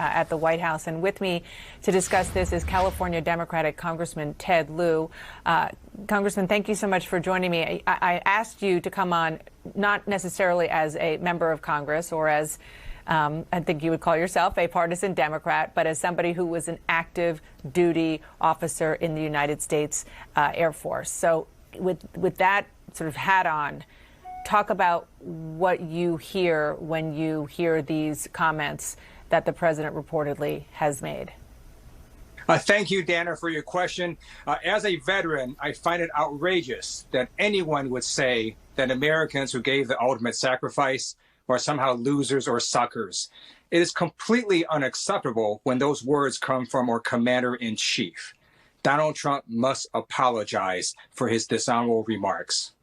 at the White House. And with me to discuss this is California Democratic Congressman Ted Lieu. Congressman, thank you so much for joining me. I asked you to come on not necessarily as a member of Congress or as I think you would call yourself a partisan Democrat, but as somebody who was an active duty officer in the United States Air Force. So with that sort of hat on, talk about what you hear when you hear these comments that the president reportedly has made. Thank you, Dana, for your question. As a veteran, I find it outrageous that anyone would say that Americans who gave the ultimate sacrifice are somehow losers or suckers. It is completely unacceptable when those words come from our commander-in-chief. Donald Trump must apologize for his dishonorable remarks.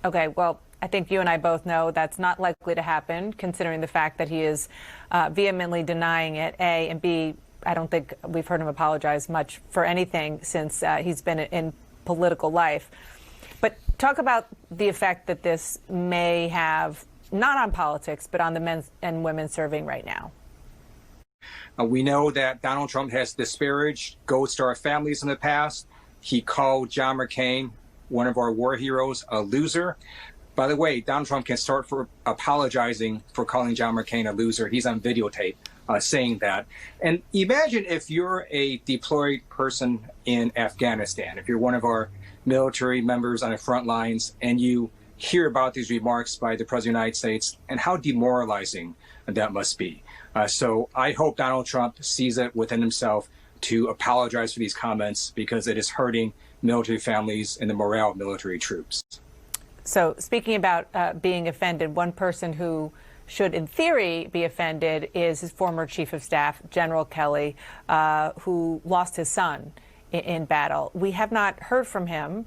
Okay, well, I think you and I both know that's not likely to happen, considering the fact that he is vehemently denying it, A, and B, I don't think we've heard him apologize much for anything since he's been in political life. But talk about the effect that this may have, not on politics, but on the men and women serving right now. We know that Donald Trump has disparaged Gold Star families in the past. He called John McCain, one of our war heroes, a loser. By the way, Donald Trump can start for apologizing for calling John McCain a loser. He's on videotape saying that. And imagine if you're a deployed person in Afghanistan, if you're one of our military members on the front lines, and you hear about these remarks by the President of the United States and how demoralizing that must be. So I hope Donald Trump sees it within himself to apologize for these comments, because it is hurting military families and the morale of military troops. So speaking about being offended, one person who should, in theory, be offended is his former chief of staff, General Kelly, who lost his son in battle. We have not heard from him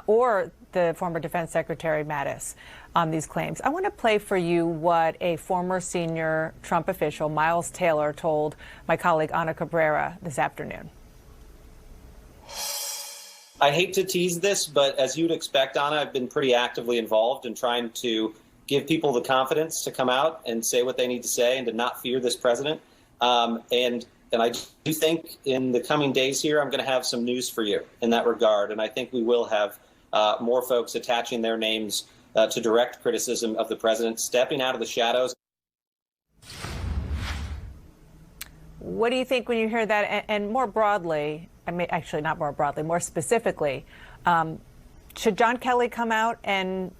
or the former Defense Secretary Mattis on these claims. I want to play for you what a former senior Trump official, Miles Taylor, told my colleague Ana Cabrera this afternoon. I hate to tease this, but as you'd expect, Ana, I've been pretty actively involved in trying to give people the confidence to come out and say what they need to say and to not fear this president. And I do think in the coming days here, I'm going to have some news for you in that regard. And I think we will have more folks attaching their names to direct criticism of the president, stepping out of the shadows. What do you think when you hear that? And more broadly, I mean, actually not more broadly, more specifically, should John Kelly come out and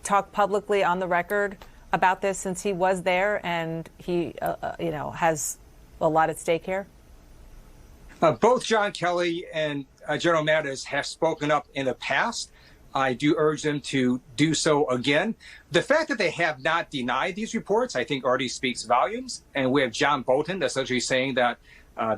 talk publicly on the record about this, since he was there and he, has a lot at stake here? Both John Kelly and General Mattis have spoken up in the past. I do urge them to do so again. The fact that they have not denied these reports, I think, already speaks volumes. And we have John Bolton essentially saying that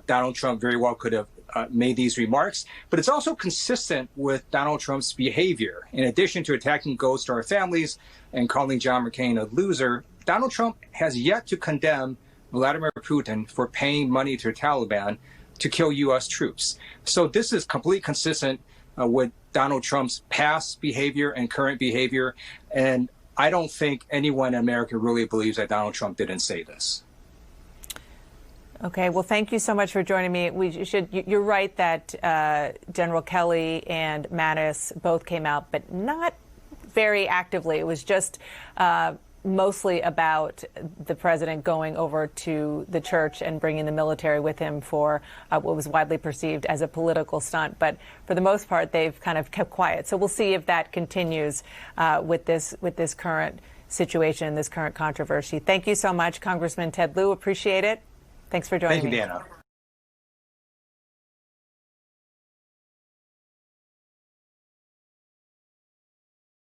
Donald Trump very well could have made these remarks. But it's also consistent with Donald Trump's behavior. In addition to attacking Gold Star families and calling John McCain a loser, Donald Trump has yet to condemn Vladimir Putin for paying money to the Taliban to kill U.S. troops. So this is completely consistent with Donald Trump's past behavior and current behavior. And I don't think anyone in America really believes that Donald Trump didn't say this. Okay, well, thank you so much for joining me. You're right that General Kelly and Mattis both came out, but not very actively. It was just mostly about the president going over to the church and bringing the military with him for what was widely perceived as a political stunt. But for the most part, they've kind of kept quiet. So we'll see if that continues with this current situation, this current controversy. Thank you so much, Congressman Ted Lieu. Appreciate it. Thanks for joining me. Thank you, Dana.